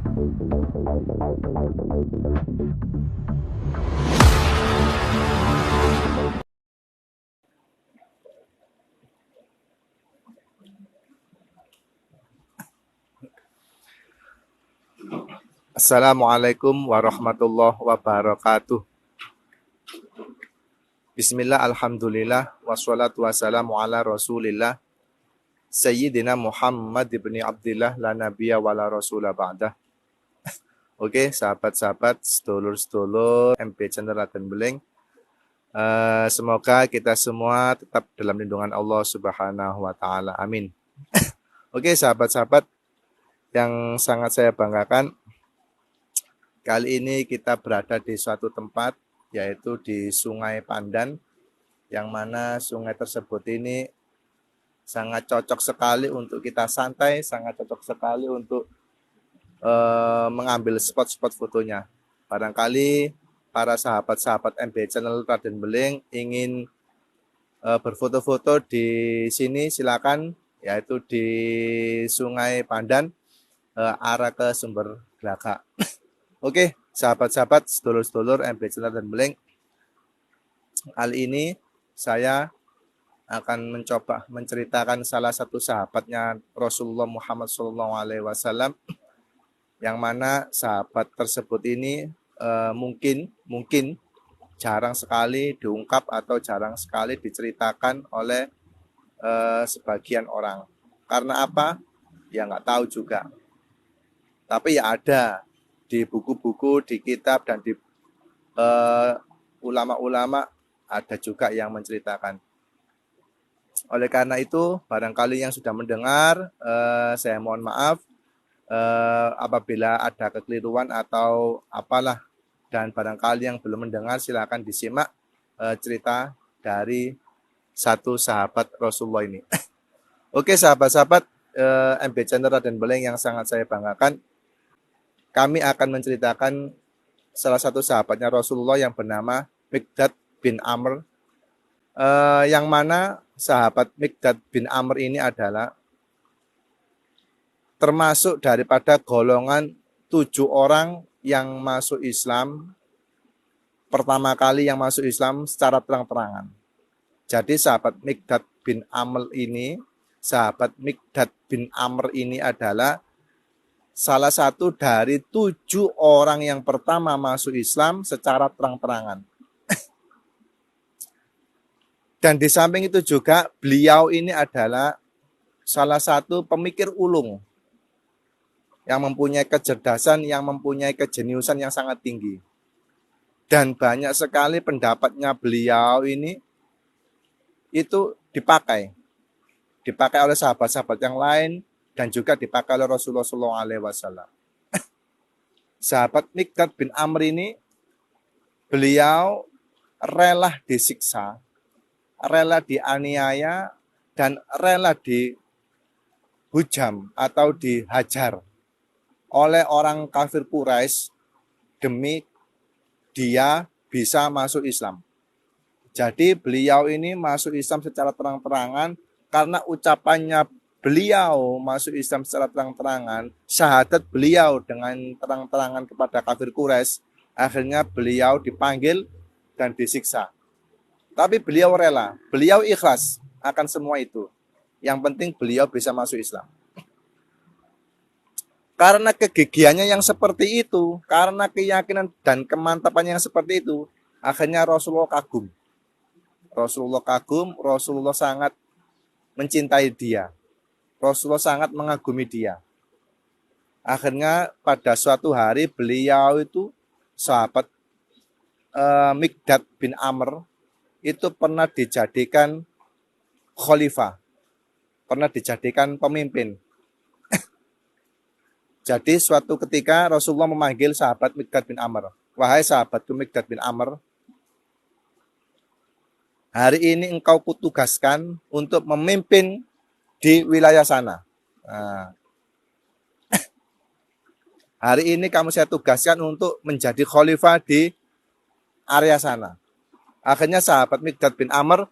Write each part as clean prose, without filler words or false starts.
Assalamualaikum warahmatullahi wabarakatuh. Bismillah, alhamdulillah, wassalatu wassalamu ala rasulillah Sayyidina Muhammad ibni Abdillah la nabiyya wa la rasulah ba'dah. Oke, sahabat-sahabat, sedulur-sedulur MP Channel Raden Beling, semoga kita semua tetap dalam lindungan Allah Subhanahu wa taala. Amin. Oke, sahabat-sahabat yang sangat saya banggakan, kali ini kita berada di suatu tempat, yaitu di Sungai Pandan, yang mana sungai tersebut ini sangat cocok sekali untuk kita santai, sangat cocok sekali untuk mengambil spot-spot fotonya. Barangkali para sahabat-sahabat MB Channel Raden Beling ingin berfoto-foto di sini, silakan, yaitu di Sungai Pandan, arah ke Sumber Gelagak. Oke, sahabat-sahabat, sedulur-sedulur MB Channel Raden Beling, kali ini saya akan mencoba menceritakan salah satu sahabatnya Rasulullah Muhammad SAW, yang mana sahabat tersebut ini mungkin jarang sekali diungkap atau jarang sekali diceritakan oleh sebagian orang. Karena apa? Ya nggak tahu juga. Tapi ya ada di buku-buku, di kitab, dan di ulama-ulama ada juga yang menceritakan. Oleh karena itu, barangkali yang sudah mendengar, saya mohon maaf apabila ada kekeliruan atau apalah. Dan barangkali yang belum mendengar, silakan disimak cerita dari satu sahabat Rasulullah ini. Oke, sahabat-sahabat MB Channel Raden Beling yang sangat saya banggakan, kami akan menceritakan salah satu sahabatnya Rasulullah yang bernama Miqdad bin Amr, yang mana sahabat Miqdad bin Amr ini adalah termasuk daripada golongan 7 orang yang masuk Islam, pertama kali yang masuk Islam secara terang-terangan. Jadi sahabat Miqdad bin Amr ini adalah salah satu dari 7 orang yang pertama masuk Islam secara terang-terangan. Dan di samping itu juga beliau ini adalah salah satu pemikir ulung yang mempunyai kecerdasan, yang mempunyai kejeniusan yang sangat tinggi. Dan banyak sekali pendapatnya beliau ini itu dipakai oleh sahabat-sahabat yang lain, dan juga dipakai oleh Rasulullah SAW. Sahabat Miqdad bin Amr ini, beliau rela disiksa, rela dianiaya, dan rela dihujam atau dihajar oleh orang kafir Quraisy demi dia bisa masuk Islam. Jadi beliau ini masuk Islam secara terang-terangan karena ucapannya beliau masuk Islam secara terang-terangan, syahadat beliau dengan terang-terangan kepada kafir Quraisy, akhirnya beliau dipanggil dan disiksa. Tapi beliau rela, beliau ikhlas akan semua itu. Yang penting beliau bisa masuk Islam. Karena kegigihannya yang seperti itu, karena keyakinan dan kemantapannya yang seperti itu, akhirnya Rasulullah kagum. Rasulullah sangat mencintai dia. Rasulullah sangat mengagumi dia. Akhirnya pada suatu hari beliau itu, sahabat Miqdad bin Amr, itu pernah dijadikan khalifah, pernah dijadikan pemimpin. Jadi suatu ketika Rasulullah memanggil sahabat Miqdad bin Amr, wahai sahabatku Miqdad bin Amr, hari ini engkau kutugaskan untuk memimpin di wilayah sana. Nah, hari ini kamu saya tugaskan untuk menjadi khalifah di area sana. Akhirnya sahabat Miqdad bin Amr,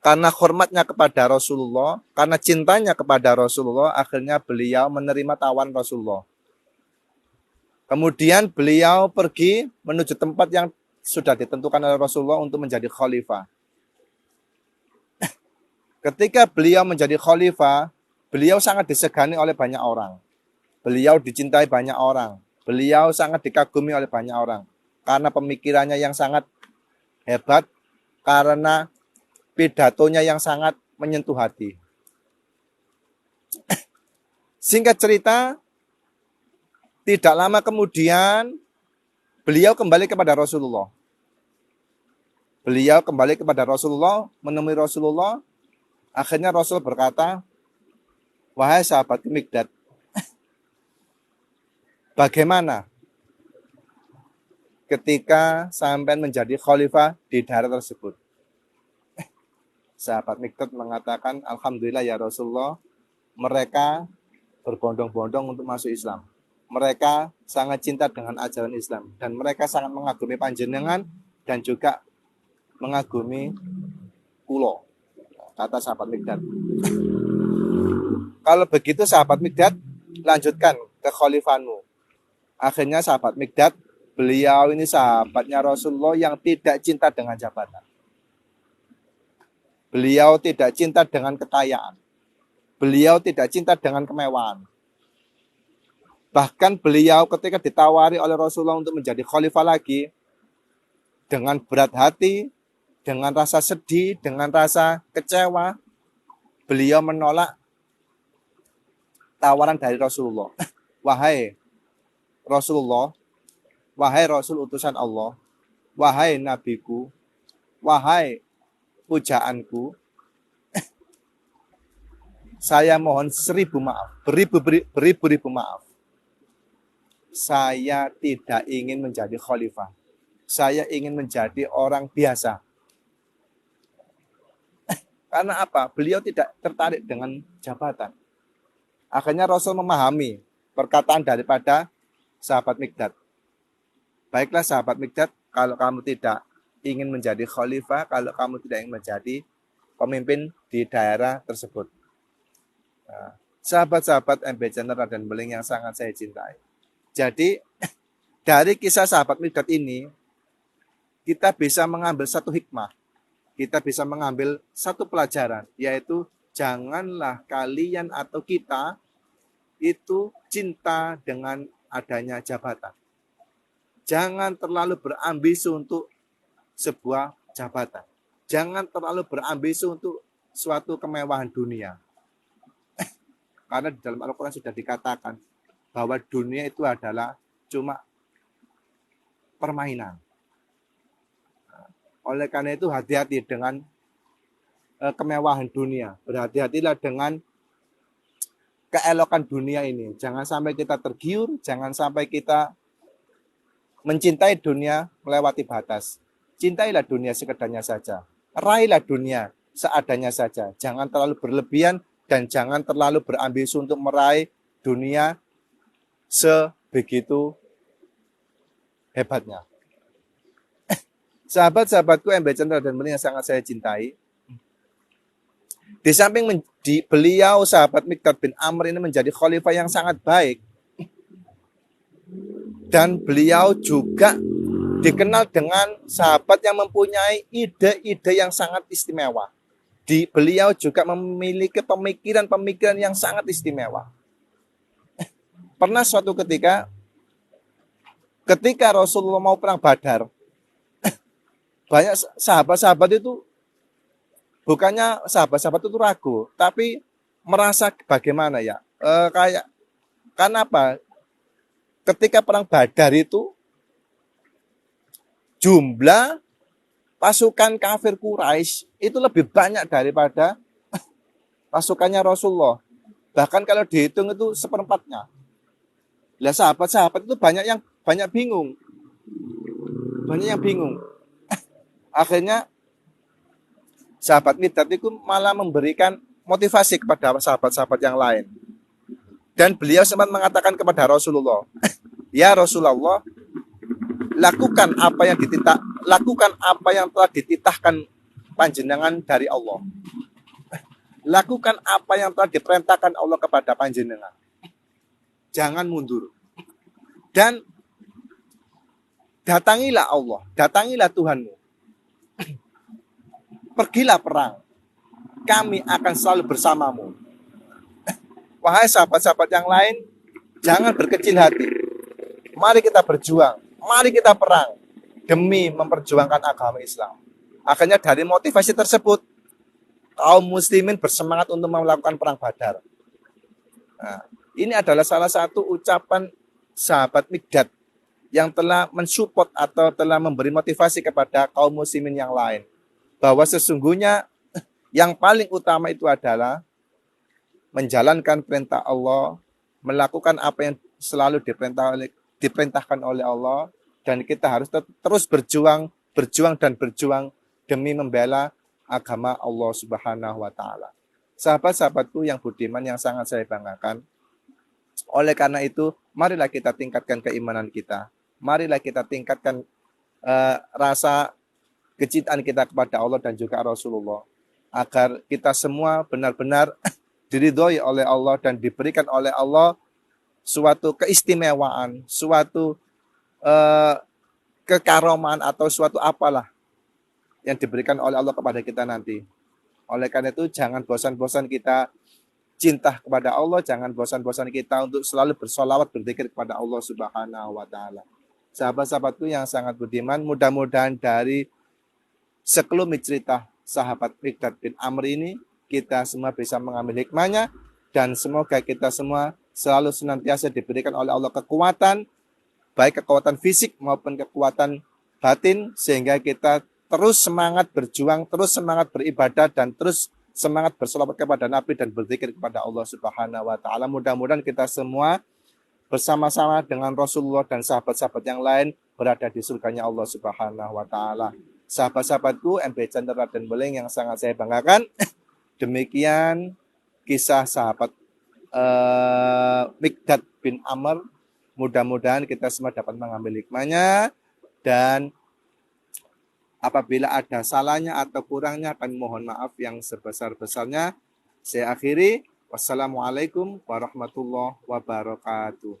karena hormatnya kepada Rasulullah, karena cintanya kepada Rasulullah, akhirnya beliau menerima tawaran Rasulullah. Kemudian beliau pergi menuju tempat yang sudah ditentukan oleh Rasulullah untuk menjadi khalifah. Ketika beliau menjadi khalifah, beliau sangat disegani oleh banyak orang. Beliau dicintai banyak orang. Beliau sangat dikagumi oleh banyak orang. Karena pemikirannya yang sangat hebat, karena pidatonya yang sangat menyentuh hati. Singkat cerita, tidak lama kemudian beliau kembali kepada Rasulullah. Beliau kembali kepada Rasulullah, menemui Rasulullah. Akhirnya Rasul berkata, "Wahai sahabat Mikdad, bagaimana ketika sampai menjadi khalifah di daerah tersebut?" Sahabat Mikdad mengatakan, "Alhamdulillah ya Rasulullah, mereka berbondong-bondong untuk masuk Islam. Mereka sangat cinta dengan ajaran Islam dan mereka sangat mengagumi panjenengan dan juga mengagumi kulo," kata sahabat Mikdad. Kalau begitu sahabat Mikdad, lanjutkan ke khalifanmu. Akhirnya sahabat Mikdad, beliau ini sahabatnya Rasulullah yang tidak cinta dengan jabatan. Beliau tidak cinta dengan kekayaan. Beliau tidak cinta dengan kemewahan. Bahkan beliau ketika ditawari oleh Rasulullah untuk menjadi khalifah lagi, dengan berat hati, dengan rasa sedih, dengan rasa kecewa, beliau menolak tawaran dari Rasulullah. Wahai Rasulullah, wahai Rasul utusan Allah, wahai nabiku, wahai pujaanku, saya mohon 1000 maaf, beribu-ribu maaf. Saya tidak ingin menjadi khalifah. Saya ingin menjadi orang biasa. Karena apa? Beliau tidak tertarik dengan jabatan. Akhirnya Rasul memahami perkataan daripada sahabat Mikdad. Baiklah sahabat Mikdad, kalau kamu tidak ingin menjadi khalifah, kalau kamu tidak ingin menjadi pemimpin di daerah tersebut. Nah, sahabat-sahabat MB Channel Raden Beling yang sangat saya cintai. Jadi dari kisah sahabat Mikdad ini, kita bisa mengambil satu hikmah. Kita bisa mengambil satu pelajaran, yaitu janganlah kalian atau kita itu cinta dengan adanya jabatan. Jangan terlalu berambisi untuk sebuah jabatan. Jangan terlalu berambisi untuk suatu kemewahan dunia. Karena di dalam Al-Quran sudah dikatakan bahwa dunia itu adalah cuma permainan. Oleh karena itu hati-hati dengan kemewahan dunia. Berhati-hatilah dengan keelokan dunia ini. Jangan sampai kita tergiur, jangan sampai kita mencintai dunia melewati batas. Cintailah dunia sekedarnya saja. Raihlah dunia seadanya saja. Jangan terlalu berlebihan dan jangan terlalu berambisi untuk meraih dunia sebegitu hebatnya. Sahabat-sahabatku MB Channel Raden Beling yang sangat saya cintai, di samping beliau sahabat Mikdad bin Amr ini menjadi khalifah yang sangat baik, dan beliau juga dikenal dengan sahabat yang mempunyai ide-ide yang sangat istimewa. Beliau juga memiliki pemikiran-pemikiran yang sangat istimewa. Pernah suatu ketika Rasulullah mau perang Badar, banyak sahabat-sahabat itu, bukannya sahabat-sahabat itu ragu, tapi merasa bagaimana ya, kenapa? Ketika perang Badar itu, jumlah pasukan kafir Quraisy itu lebih banyak daripada pasukannya Rasulullah. Bahkan kalau dihitung itu seperempatnya. Lah sahabat-sahabat itu banyak yang bingung. Akhirnya sahabat Mikdad itu malah memberikan motivasi kepada sahabat-sahabat yang lain. Dan beliau sempat mengatakan kepada Rasulullah, "Ya Rasulullah, lakukan apa yang telah dititahkan panjenengan dari Allah. Lakukan apa yang telah diperintahkan Allah kepada panjenengan. Jangan mundur. Dan datangilah Allah, datangilah Tuhanmu. Pergilah perang, kami akan selalu bersamamu. Wahai sahabat-sahabat yang lain, jangan berkecil hati. Mari kita berjuang, mari kita perang demi memperjuangkan agama Islam. Akhirnya dari motivasi tersebut, kaum muslimin bersemangat untuk melakukan perang Badar. Nah, ini adalah salah satu ucapan sahabat Mikdad yang telah mensupport atau telah memberi motivasi kepada kaum muslimin yang lain. Bahwa sesungguhnya yang paling utama itu adalah menjalankan perintah Allah, melakukan apa yang selalu diperintahkan oleh Allah, dan kita harus terus berjuang demi membela agama Allah Subhanahu wa taala. Sahabat-sahabatku yang budiman yang sangat saya banggakan. Oleh karena itu, marilah kita tingkatkan keimanan kita. Marilah kita tingkatkan rasa kecintaan kita kepada Allah dan juga Rasulullah, agar kita semua benar-benar diridhoi oleh Allah dan diberikan oleh Allah suatu keistimewaan, suatu kekaromaan atau suatu apalah yang diberikan oleh Allah kepada kita nanti. Oleh karena itu, jangan bosan-bosan kita cinta kepada Allah, jangan bosan-bosan kita untuk selalu bersolawat, berzikir kepada Allah Subhanahu wa taala. Sahabat-sahabatku yang sangat budiman, mudah-mudahan dari sekelumit cerita sahabat Mikdad bin Amr ini, kita semua bisa mengambil hikmahnya, dan semoga kita semua selalu senantiasa diberikan oleh Allah kekuatan, baik kekuatan fisik maupun kekuatan batin, sehingga kita terus semangat berjuang, terus semangat beribadah, dan terus semangat berselawat kepada Nabi dan berzikir kepada Allah Subhanahu wa taala. Mudah-mudahan kita semua bersama-sama dengan Rasulullah dan sahabat-sahabat yang lain berada di surganya Allah Subhanahu wa taala. Sahabat-sahabatku, MB Chandra Raden Beling yang sangat saya banggakan, demikian kisah sahabat Mikdad bin Amr. Mudah-mudahan kita semua dapat mengambil hikmahnya, dan apabila ada salahnya atau kurangnya, kami mohon maaf yang sebesar-besarnya. Saya akhiri. Wassalamualaikum warahmatullahi wabarakatuh.